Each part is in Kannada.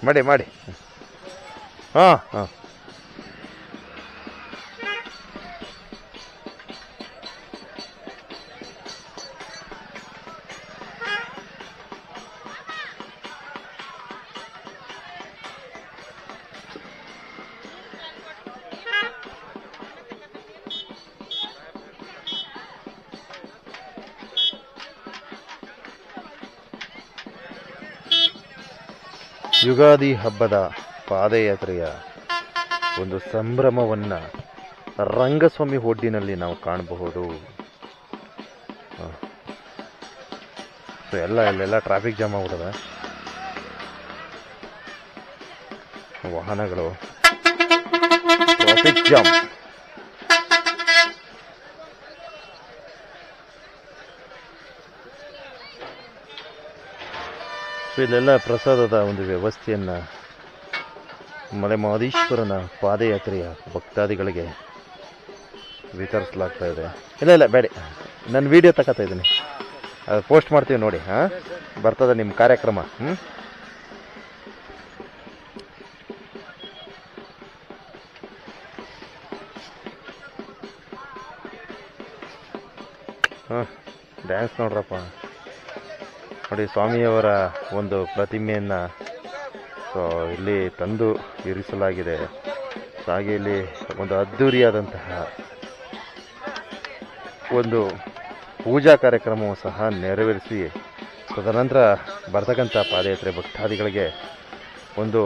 ಮಾಡಿ ಮಾಡಿ. ಹಾಂ ಹಾಂ. ಯುಗಾದಿ ಹಬ್ಬದ ಪಾದಯಾತ್ರೆಯ ಒಂದು ಸಂಭ್ರಮವನ್ನು ರಂಗಸ್ವಾಮಿ ಒಡ್ಡಿನಲ್ಲಿ ನಾವು ಕಾಣಬಹುದು. ಸೊ ಇಲ್ಲೆಲ್ಲ ಟ್ರಾಫಿಕ್ ಜಾಮ್ ಆಗ್ಬಿಡದೆ, ವಾಹನಗಳು ಟ್ರಾಫಿಕ್ ಜಾಮ್. ಸೊ ಇಲ್ಲೆಲ್ಲ ಪ್ರಸಾದದ ಒಂದು ವ್ಯವಸ್ಥೆಯನ್ನು ಮಲೆ ಮಹದೇಶ್ವರನ ಪಾದಯಾತ್ರೆಯ ಭಕ್ತಾದಿಗಳಿಗೆ ವಿತರಿಸಲಾಗ್ತಾ ಇದೆ. ಇಲ್ಲ ಬೇಡಿ, ನನ್ನ ವಿಡಿಯೋ ತಗೋತಾ ಇದ್ದೀನಿ, ಅದು ಪೋಸ್ಟ್ ಮಾಡ್ತೀವಿ ನೋಡಿ. ಹಾಂ, ಬರ್ತದೆ ನಿಮ್ಮ ಕಾರ್ಯಕ್ರಮ. ಹಾಂ, ಡ್ಯಾನ್ಸ್ ನೋಡ್ರಪ್ಪ ನೋಡಿ. ಸ್ವಾಮಿಯವರ ಒಂದು ಪ್ರತಿಮೆಯನ್ನು ಸೊ ಇಲ್ಲಿ ತಂದು ಇರಿಸಲಾಗಿದೆ. ಸೊ ಹಾಗೆ ಇಲ್ಲಿ ಒಂದು ಅದ್ಧೂರಿಯಾದಂತಹ ಒಂದು ಪೂಜಾ ಕಾರ್ಯಕ್ರಮವು ಸಹ ನೆರವೇರಿಸಿ ತದನಂತರ ಬರ್ತಕ್ಕಂಥ ಪಾದಯಾತ್ರೆ ಭಕ್ತಾದಿಗಳಿಗೆ ಒಂದು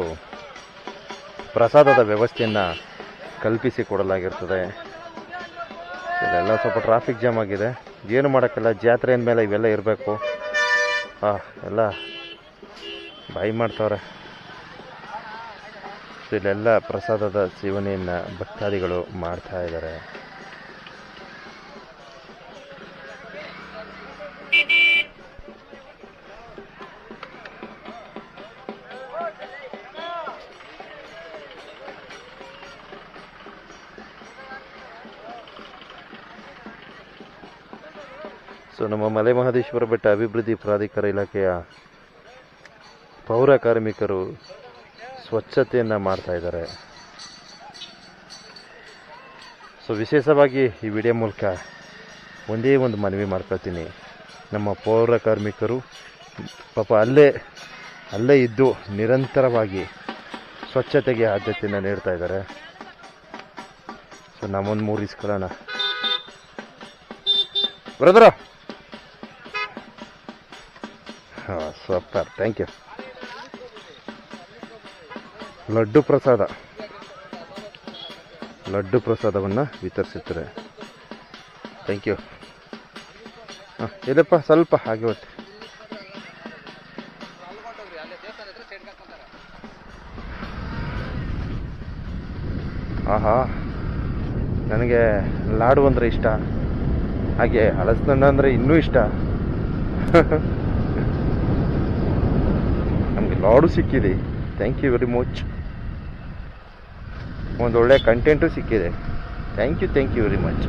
ಪ್ರಸಾದದ ವ್ಯವಸ್ಥೆಯನ್ನು ಕಲ್ಪಿಸಿಕೊಡಲಾಗಿರ್ತದೆ. ಇದೆಲ್ಲ ಸ್ವಲ್ಪ ಟ್ರಾಫಿಕ್ ಜಾಮ್ ಆಗಿದೆ, ಏನು ಮಾಡೋಕ್ಕಿಲ್ಲ. ಜಾತ್ರೆ ಅಂದಮೇಲೆ ಇವೆಲ್ಲ ಇರಬೇಕು. ಎಲ್ಲ ಬಾಯಿ ಮಾಡ್ತವ್ರೆ. ಇಲ್ಲೆಲ್ಲ ಪ್ರಸಾದದ ಸೇವನೆಯನ್ನು ಭಕ್ತಾದಿಗಳು ಮಾಡ್ತಾ ಇದ್ದಾರೆ. ಸೊ ನಮ್ಮ ಮಲೆ ಮಹದೇಶ್ವರ ಬೆಟ್ಟ ಅಭಿವೃದ್ಧಿ ಪ್ರಾಧಿಕಾರ ಇಲಾಖೆಯ ಪೌರ ಕಾರ್ಮಿಕರು ಸ್ವಚ್ಛತೆಯನ್ನು ಮಾಡ್ತಾ ಇದ್ದಾರೆ. ಸೊ ವಿಶೇಷವಾಗಿ ಈ ವಿಡಿಯೋ ಮೂಲಕ ಒಂದೇ ಒಂದು ಮನವಿ ಮಾಡ್ಕೊಳ್ತೀನಿ. ನಮ್ಮ ಪೌರ ಕಾರ್ಮಿಕರು ಪಾಪ ಅಲ್ಲೇ ಇದ್ದು ನಿರಂತರವಾಗಿ ಸ್ವಚ್ಛತೆಗೆ ಆದ್ಯತೆಯನ್ನು ನೀಡ್ತಾ ಇದ್ದಾರೆ. ಸೊ ನಮ್ಮೊಂದು 3 ಇಸ್ಕೊಳ್ಳೋಣ ಬ್ರದರ. ಹಾಂ, ಸೂಪರ್, ಥ್ಯಾಂಕ್ ಯು. ಲಡ್ಡು ಪ್ರಸಾದವನ್ನು ವಿತರಿಸುತ್ತಾರೆ. Thank you. ಹಾಂ, ಇಲ್ಲಪ್ಪ ಸ್ವಲ್ಪ ಹಾಗೆ ಹೊಟ್ಟೆ. ಆಹಾ, ನನಗೆ ಲಾಡು ಅಂದರೆ ಇಷ್ಟ, ಹಾಗೆ ಹಲಸಿನಣ್ಣು ಅಂದರೆ ಇನ್ನೂ ಇಷ್ಟ. ನಮಗೆ ಲಾಡು ಸಿಕ್ಕಿದೆ. Thank you very much. ಒಂದು ಒಳ್ಳೆ ಕಂಟೆಂಟು ಸಿಕ್ಕಿದೆ. Thank you very much.